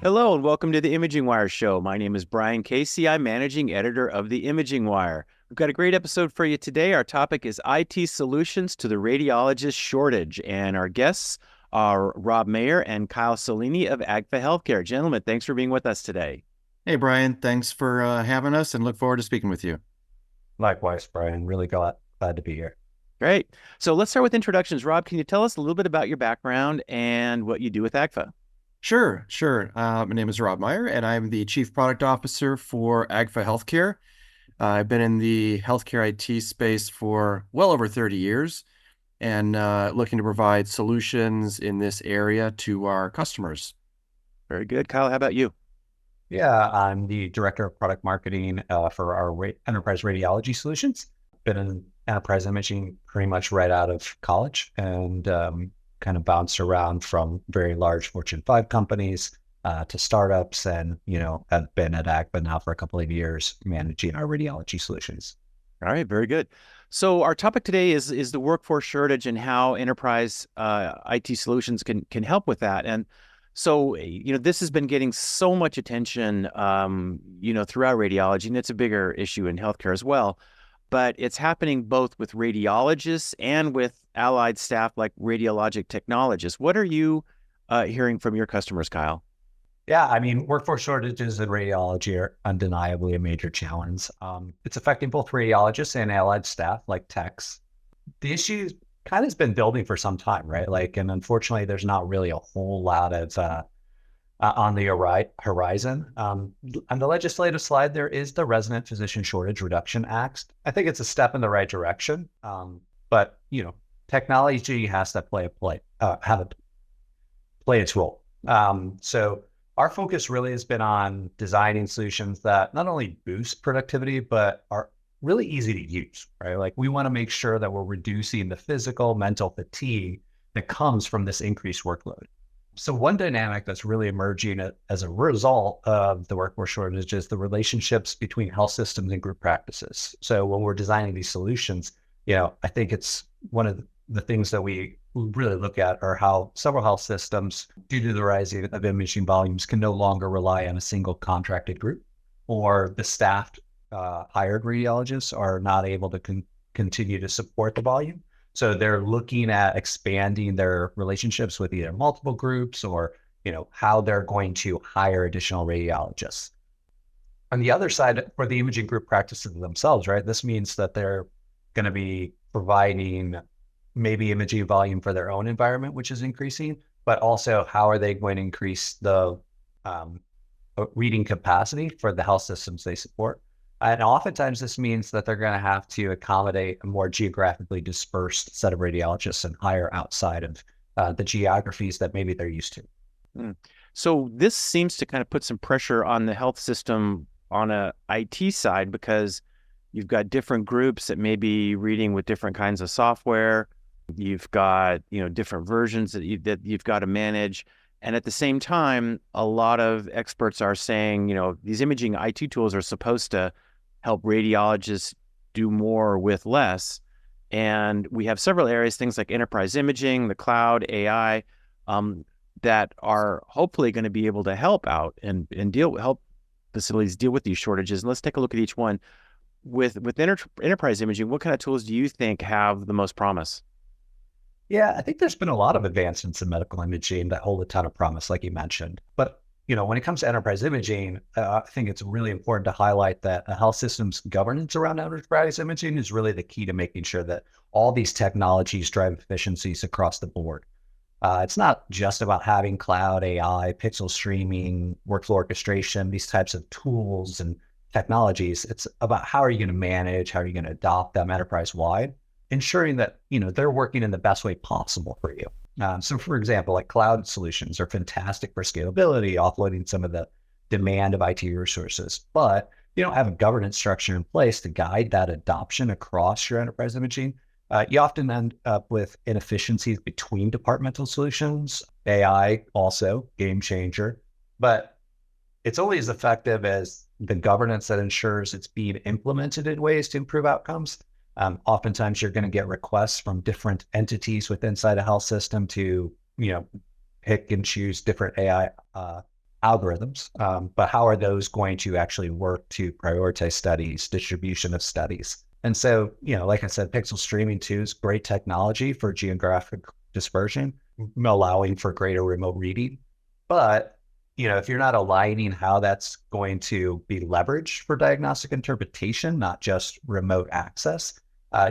Hello and welcome to the Imaging Wire Show. My name is Brian Casey. I'm managing editor of the Imaging Wire. We've got a great episode for you today. Our topic is IT solutions to the radiologist shortage, and our guests are Rob Mayer and Kyle Souligne of AGFA Healthcare. Gentlemen, thanks for being with us today. Hey, Brian, thanks for having us and look forward to speaking with you. Likewise, Brian. Really glad to be here. Great. So let's start with introductions. Rob, can you tell us a little bit about your background and what you do with AGFA? Sure. My name is Rob Meyer, and I'm the Chief Product Officer for AGFA Healthcare. I've been in the healthcare IT space for well over 30 years and looking to provide solutions in this area to our customers. Very good. Kyle, how about you? Yeah, I'm the Director of Product Marketing for our Enterprise Radiology Solutions. Been in enterprise imaging pretty much right out of college and kind of bounced around from very large Fortune 5 companies to startups, and have been at AGFA now for a couple of years managing our radiology solutions. All right, very good. So our topic today is the workforce shortage and how enterprise IT solutions can help with that. And so, this has been getting so much attention, throughout radiology, and it's a bigger issue in healthcare as well. But it's happening both with radiologists and with allied staff like radiologic technologists. What are you hearing from your customers, Kyle? Yeah, I mean, workforce shortages in radiology are undeniably a major challenge. It's affecting both radiologists and allied staff like techs. The issue kind of has been building for some time, right? And unfortunately, there's not really a whole lot of on the horizon. On the legislative slide, there is the Resident Physician Shortage Reduction Act. I think it's a step in the right direction, but technology has to play its role. So our focus really has been on designing solutions that not only boost productivity, but are really easy to use, right? We want to make sure that we're reducing the physical, mental fatigue that comes from this increased workload. So one dynamic that's really emerging as a result of the workforce shortage is the relationships between health systems and group practices. So when we're designing these solutions, I think it's one of the things that we really look at are how several health systems, due to the rising of imaging volumes, can no longer rely on a single contracted group, or the staffed hired radiologists are not able to continue to support the volume. So they're looking at expanding their relationships with either multiple groups or, how they're going to hire additional radiologists. On the other side, for the imaging group practices themselves, right, this means that they're going to be providing maybe imaging volume for their own environment, which is increasing, but also how are they going to increase the reading capacity for the health systems they support. And oftentimes this means that they're going to have to accommodate a more geographically dispersed set of radiologists and hire outside of the geographies that maybe they're used to. So this seems to kind of put some pressure on the health system on a IT side, because you've got different groups that may be reading with different kinds of software. You've got, different versions that you've got to manage. And at the same time, a lot of experts are saying, these imaging IT tools are supposed to help radiologists do more with less. And we have several areas, things like enterprise imaging, the cloud, AI, that are hopefully going to be able to help out and help facilities deal with these shortages. And let's take a look at each one. With enterprise imaging, what kind of tools do you think have the most promise? Yeah, I think there's been a lot of advancements in medical imaging that hold a ton of promise, like you mentioned. But, when it comes to enterprise imaging, I think it's really important to highlight that a health system's governance around enterprise imaging is really the key to making sure that all these technologies drive efficiencies across the board. It's not just about having cloud, AI, pixel streaming, workflow orchestration, these types of tools and technologies. It's about how are you going to manage, how are you going to adopt them enterprise-wide, ensuring that, they're working in the best way possible for you. So for example, cloud solutions are fantastic for scalability, offloading some of the demand of IT resources, but you don't have a governance structure in place to guide that adoption across your enterprise imaging. You often end up with inefficiencies between departmental solutions. AI also game changer, but it's only as effective as the governance that ensures it's being implemented in ways to improve outcomes. Oftentimes you're going to get requests from different entities within inside a health system to, pick and choose different AI algorithms, but how are those going to actually work to prioritize studies, distribution of studies? And so, like I said, pixel streaming too is great technology for geographic dispersion, allowing for greater remote reading. But, if you're not aligning how that's going to be leveraged for diagnostic interpretation, not just remote access,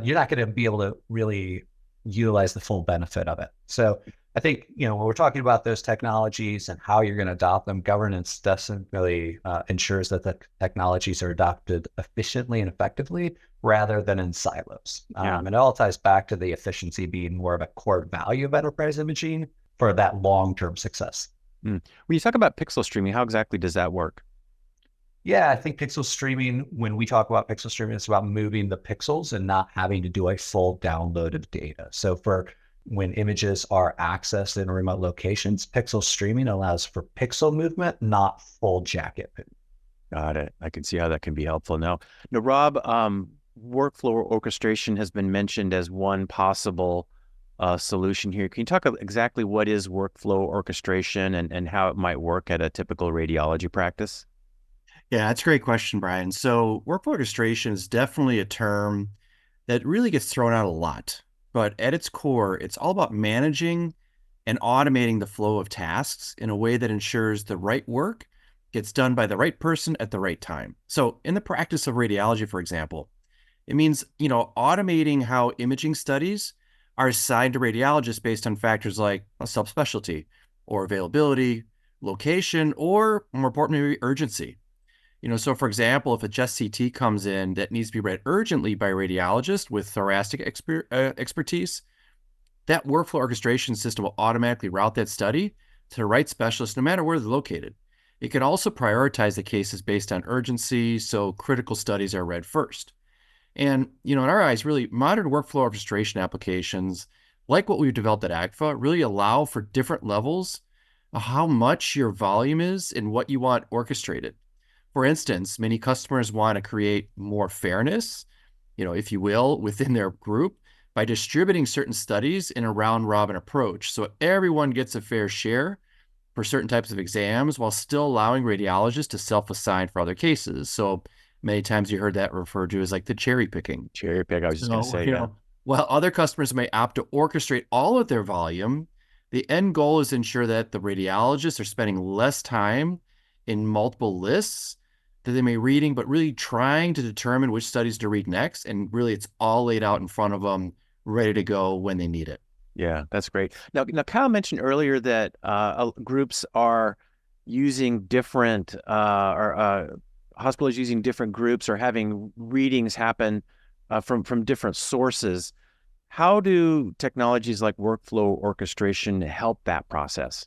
you're not going to be able to really utilize the full benefit of it. So I think, when we're talking about those technologies and how you're going to adopt them, governance definitely ensures that the technologies are adopted efficiently and effectively rather than in silos. And it all ties back to the efficiency being more of a core value of enterprise imaging for that long-term success. When you talk about pixel streaming, how exactly does that work? Yeah, I think pixel streaming, when we talk about pixel streaming, it's about moving the pixels and not having to do a full download of data. So for when images are accessed in remote locations, pixel streaming allows for pixel movement, not full jacket movement. Got it. I can see how that can be helpful. Now, Rob, workflow orchestration has been mentioned as one possible solution here. Can you talk exactly what is workflow orchestration and how it might work at a typical radiology practice? Yeah, that's a great question, Brian. So workflow orchestration is definitely a term that really gets thrown out a lot. But at its core, it's all about managing and automating the flow of tasks in a way that ensures the right work gets done by the right person at the right time. So in the practice of radiology, for example, it means, automating how imaging studies are assigned to radiologists based on factors like a subspecialty or availability, location, or more importantly, urgency. So for example, if a chest CT comes in that needs to be read urgently by a radiologist with thoracic expertise, that workflow orchestration system will automatically route that study to the right specialist, no matter where they're located. It can also prioritize the cases based on urgency, so critical studies are read first. And, in our eyes, really, modern workflow orchestration applications, like what we've developed at AGFA, really allow for different levels of how much your volume is and what you want orchestrated. For instance, many customers want to create more fairness, if you will, within their group by distributing certain studies in a round-robin approach. So everyone gets a fair share for certain types of exams while still allowing radiologists to self-assign for other cases. So many times you heard that referred to as like the cherry picking. Cherry pick, I was just going to say, yeah. While other customers may opt to orchestrate all of their volume, the end goal is to ensure that the radiologists are spending less time in multiple lists that they may reading, but really trying to determine which studies to read next. And really, it's all laid out in front of them, ready to go when they need it. Yeah, that's great. Now Kyle mentioned earlier that groups are using different, or hospitals using different groups or having readings happen from different sources. How do technologies like workflow orchestration help that process?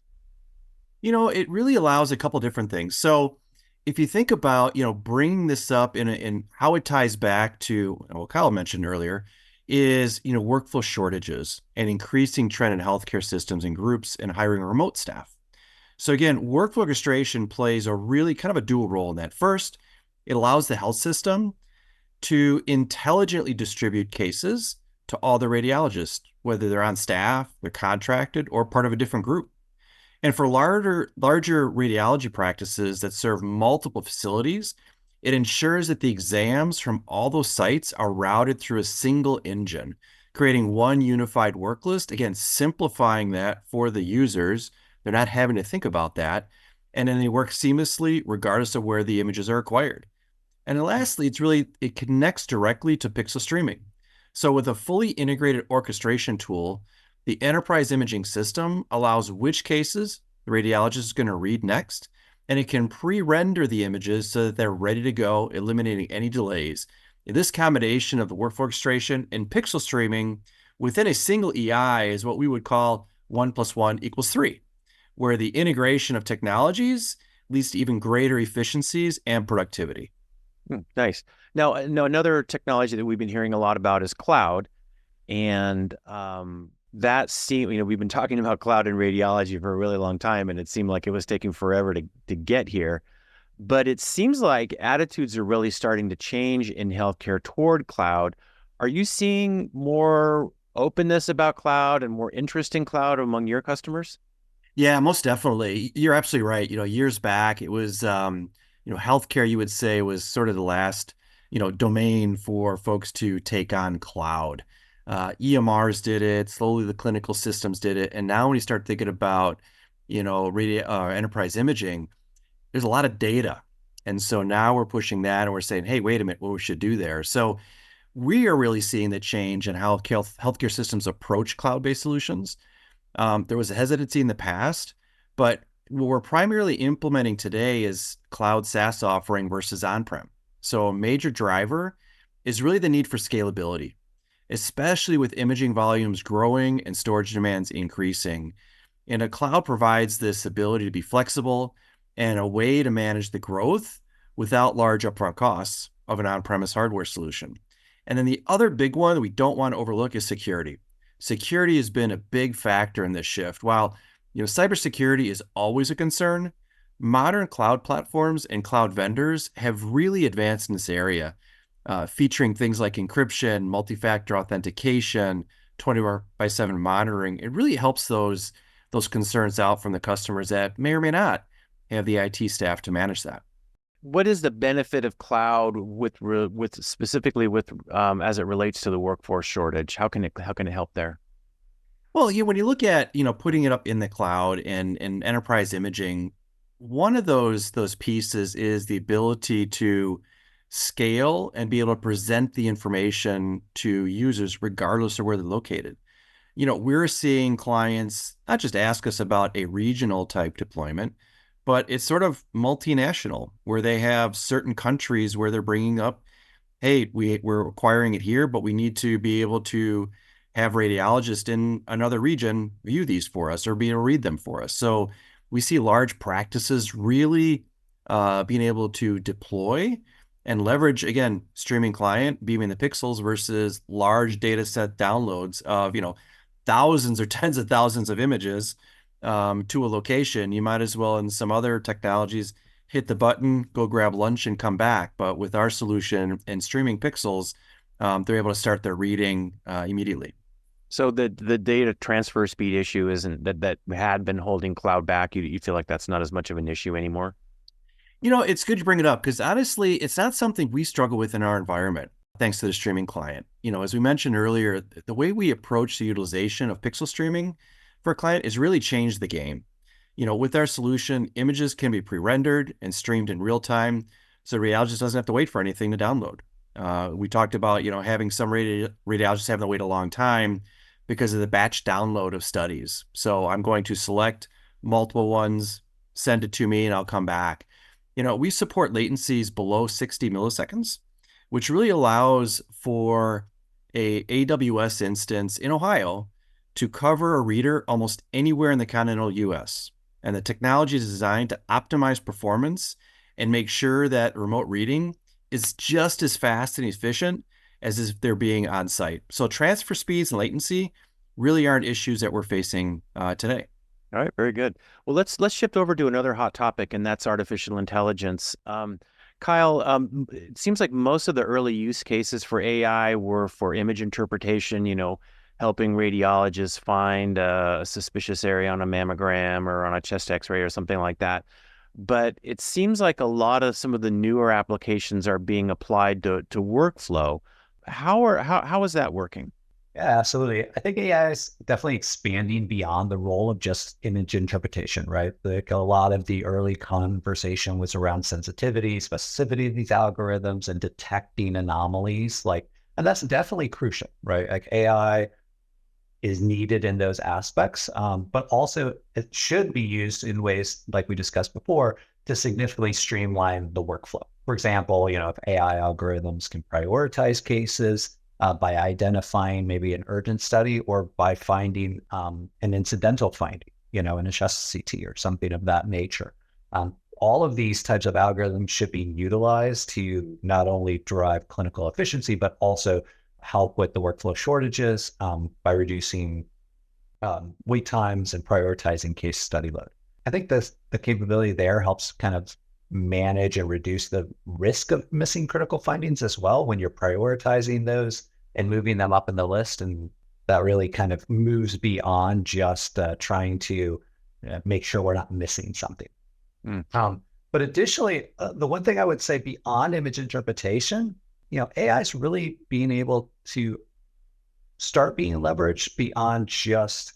It really allows a couple different things. So if you think about, bringing this up in how it ties back to what Kyle mentioned earlier is, workflow shortages and increasing trend in healthcare systems and groups and hiring remote staff. So again, workflow orchestration plays a really kind of a dual role in that. First, it allows the health system to intelligently distribute cases to all the radiologists, whether they're on staff, they're contracted, or part of a different group. And for larger radiology practices that serve multiple facilities, it ensures that the exams from all those sites are routed through a single engine, creating one unified work list, again, simplifying that for the users. They're not having to think about that. And then they work seamlessly regardless of where the images are acquired. And then lastly, it connects directly to pixel streaming. So with a fully integrated orchestration tool, the enterprise imaging system allows which cases the radiologist is going to read next, and it can pre-render the images so that they're ready to go, eliminating any delays. This combination of the workflow orchestration and pixel streaming within a single EI is what we would call 1 + 1 = 3, where the integration of technologies leads to even greater efficiencies and productivity. Nice. Now, another technology that we've been hearing a lot about is cloud. And we've been talking about cloud and radiology for a really long time, and it seemed like it was taking forever to get here. But it seems like attitudes are really starting to change in healthcare toward cloud. Are you seeing more openness about cloud and more interest in cloud among your customers? Yeah, most definitely. You're absolutely right. Years back, it was, healthcare, you would say, was sort of the last, domain for folks to take on cloud. EMRs did it, slowly the clinical systems did it. And now when you start thinking about, enterprise imaging, there's a lot of data. And so now we're pushing that and we're saying, hey, wait a minute, what we should do there. So we are really seeing the change in how healthcare systems approach cloud-based solutions. There was a hesitancy in the past, but what we're primarily implementing today is cloud SaaS offering versus on-prem. So a major driver is really the need for scalability, especially with imaging volumes growing and storage demands increasing. And a cloud provides this ability to be flexible and a way to manage the growth without large upfront costs of an on-premise hardware solution. And then the other big one that we don't want to overlook is security. Security has been a big factor in this shift. While cybersecurity is always a concern, modern cloud platforms and cloud vendors have really advanced in this area, featuring things like encryption, multi-factor authentication, 24/7 monitoring. It really helps those concerns out from the customers that may or may not have the IT staff to manage that. What is the benefit of cloud with specifically with as it relates to the workforce shortage? How can it help there? Well, when you look at, putting it up in the cloud and enterprise imaging, one of those pieces is the ability to scale and be able to present the information to users regardless of where they're located. We're seeing clients not just ask us about a regional type deployment, but it's sort of multinational where they have certain countries where they're bringing up, hey, we're acquiring it here, but we need to be able to have radiologists in another region view these for us or be able to read them for us. So we see large practices really being able to deploy and leverage, again, streaming client, beaming the pixels versus large data set downloads of, thousands or tens of thousands of images to a location. You might as well, in some other technologies, hit the button, go grab lunch and come back. But with our solution and streaming pixels, they're able to start their reading immediately. So the data transfer speed issue isn't that had been holding cloud back. You feel like that's not as much of an issue anymore? It's good you bring it up because honestly, it's not something we struggle with in our environment, thanks to the streaming client. As we mentioned earlier, the way we approach the utilization of pixel streaming for a client has really changed the game. With our solution, images can be pre-rendered and streamed in real time, so the radiologist doesn't have to wait for anything to download. We talked about, having some radiologists having to wait a long time because of the batch download of studies. So I'm going to select multiple ones, send it to me, and I'll come back. We support latencies below 60 milliseconds, which really allows for a AWS instance in Ohio to cover a reader almost anywhere in the continental US. And the technology is designed to optimize performance and make sure that remote reading is just as fast and efficient as if they're being on site. So transfer speeds and latency really aren't issues that we're facing today. All right, very good. Well, let's shift over to another hot topic, and that's artificial intelligence. Kyle, it seems like most of the early use cases for AI were for image interpretation, helping radiologists find a suspicious area on a mammogram or on a chest X-ray or something like that. But it seems like a lot of some of the newer applications are being applied to workflow. How is that working? Yeah, absolutely. I think AI is definitely expanding beyond the role of just image interpretation, right? Like a lot of the early conversation was around sensitivity, specificity of these algorithms and detecting anomalies. And that's definitely crucial, right? Like AI is needed in those aspects, but also it should be used in ways like we discussed before to significantly streamline the workflow. For example, if AI algorithms can prioritize cases by identifying maybe an urgent study or by finding an incidental finding, in a chest CT or something of that nature. All of these types of algorithms should be utilized to not only drive clinical efficiency, but also help with the workflow shortages by reducing wait times and prioritizing case study load. I think the capability there helps kind of manage and reduce the risk of missing critical findings as well when you're prioritizing those and moving them up in the list. And that really kind of moves beyond just trying to make sure we're not missing something. Mm. But additionally, the one thing I would say beyond image interpretation, AI is really being able to start being leveraged beyond just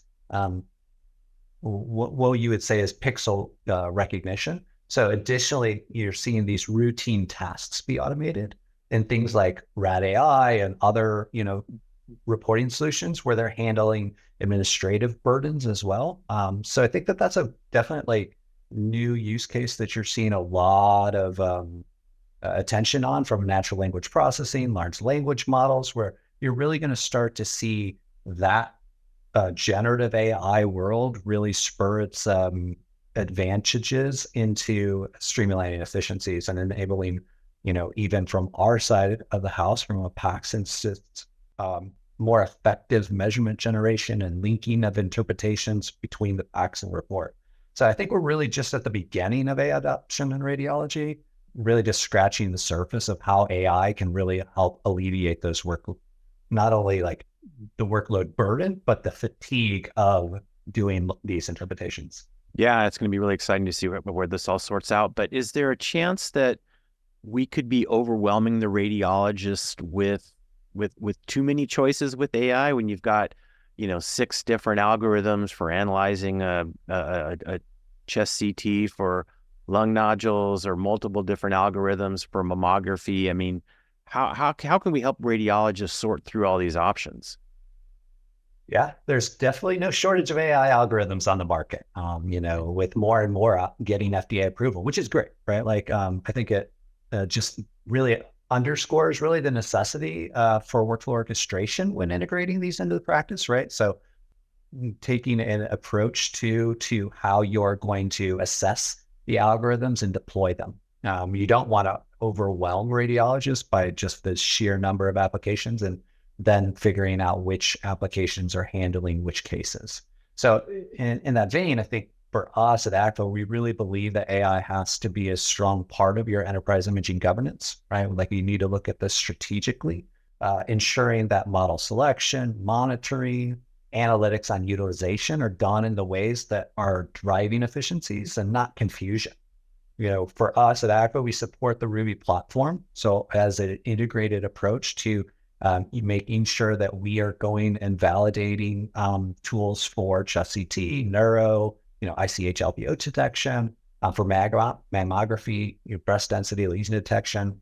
what you would say is pixel recognition. So additionally, you're seeing these routine tasks be automated in things like Rad AI and other, reporting solutions where they're handling administrative burdens as well. So I think that that's a definitely new use case that you're seeing a lot of attention on from natural language processing, large language models, where you're really going to start to see that generative AI world really spur its advantages into streamlining efficiencies and enabling, even from our side of the house, from a PACS instance, more effective measurement generation and linking of interpretations between the PACS and report. So I think we're really just at the beginning of AI adoption in radiology, really just scratching the surface of how AI can really help alleviate those not only like the workload burden, but the fatigue of doing these interpretations. Yeah, it's going to be really exciting to see where this all sorts out. But is there a chance that we could be overwhelming the radiologist with too many choices with AI when you've got, 6 different algorithms for analyzing a chest CT for lung nodules, or multiple different algorithms for mammography? I mean, how can we help radiologists sort through all these options? Yeah, there's definitely no shortage of AI algorithms on the market, with more and more getting FDA approval, which is great, right? Like, I think it just really underscores really the necessity for workflow orchestration when integrating these into the practice, right? So taking an approach to how you're going to assess the algorithms and deploy them. You don't want to overwhelm radiologists by just the sheer number of applications and then figuring out which applications are handling which cases. So in that vein, I think for us at AGFA, we really believe that AI has to be a strong part of your enterprise imaging governance, right? Like you need to look at this strategically, ensuring that model selection, monitoring, analytics on utilization are done in the ways that are driving efficiencies and not confusion. For us at AGFA, we support the Ruby platform. So as an integrated approach to making sure that we are going and validating tools for chest CT, neuro, ICH LBO detection, for mammography, breast density lesion detection.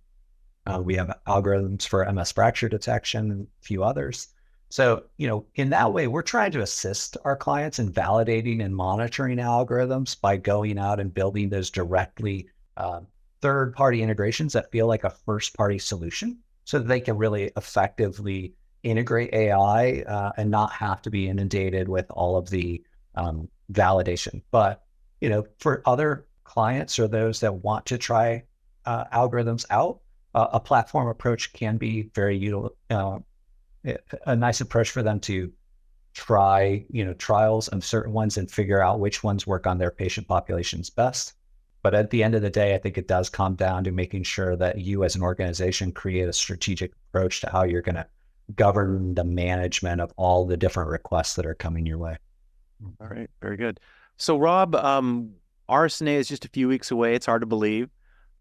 We have algorithms for MS fracture detection and a few others. So, in that way, we're trying to assist our clients in validating and monitoring algorithms by going out and building those directly third-party integrations that feel like a first-party solution, so that they can really effectively integrate AI and not have to be inundated with all of the validation. But, for other clients or those that want to try algorithms out, a platform approach can be a nice approach for them to try, trials of certain ones and figure out which ones work on their patient populations best. But at the end of the day, I think it does come down to making sure that you as an organization create a strategic approach to how you're going to govern the management of all the different requests that are coming your way. All right. Very good. So Rob, RSNA is just a few weeks away. It's hard to believe.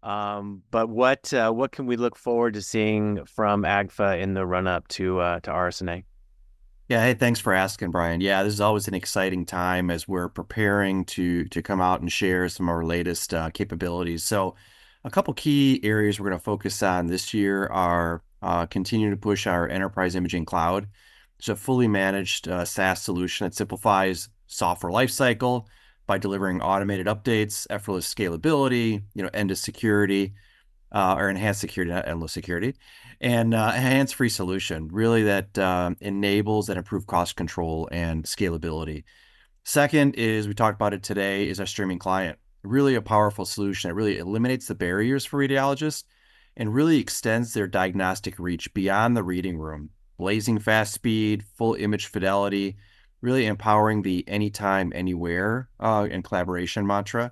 But what can we look forward to seeing from AGFA in the run up to RSNA? Yeah, hey, thanks for asking, Brian. Yeah, this is always an exciting time as we're preparing to come out and share some of our latest capabilities. So a couple key areas we're going to focus on this year are continuing to push our enterprise imaging cloud. It's a fully managed SaaS solution that simplifies software lifecycle by delivering automated updates, effortless scalability, endless security, or enhanced security, not endless security, and hands-free solution, really that enables and improve cost control and scalability. Second is, we talked about it today, is our streaming client. Really a powerful solution. It really eliminates the barriers for radiologists and really extends their diagnostic reach beyond the reading room. Blazing fast speed, full image fidelity, really empowering the anytime, anywhere and collaboration mantra.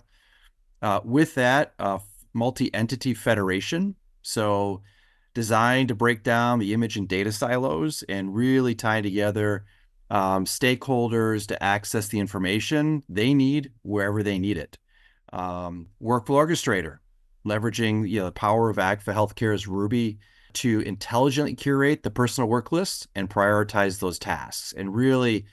With that, multi-entity federation. So designed to break down the image and data silos and really tie together stakeholders to access the information they need wherever they need it. Workflow orchestrator, leveraging the power of AGFA Healthcare's Ruby to intelligently curate the personal work lists and prioritize those tasks, and really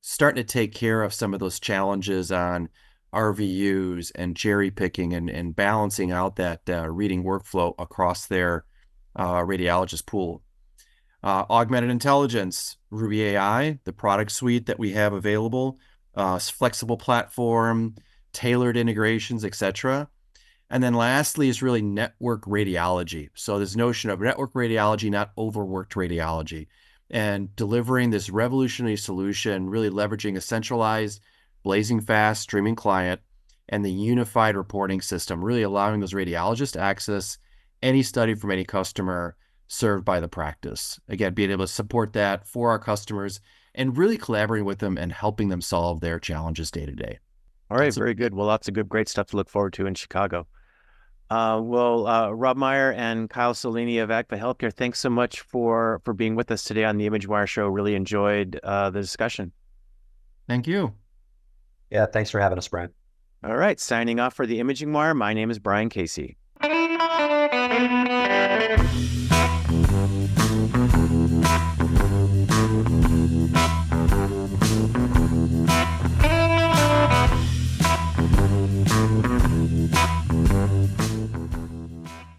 starting to take care of some of those challenges on RVUs and cherry picking and balancing out that reading workflow across their radiologist pool. Augmented intelligence, Ruby AI, the product suite that we have available, flexible platform, tailored integrations, etc. And then lastly is really network radiology. So this notion of network radiology, not overworked radiology, and delivering this revolutionary solution, really leveraging a centralized, blazing fast streaming client and the unified reporting system, really allowing those radiologists to access any study from any customer served by the practice. Again, being able to support that for our customers and really collaborating with them and helping them solve their challenges day to day. All right, very good. Well, lots of great stuff to look forward to in Chicago. Rob Meyer and Kyle Souligne of AGFA Healthcare, thanks so much for being with us today on the ImageWire Show. Really enjoyed the discussion. Thank you. Yeah, thanks for having us, Brian. All right, signing off for the Imaging Wire, my name is Brian Casey.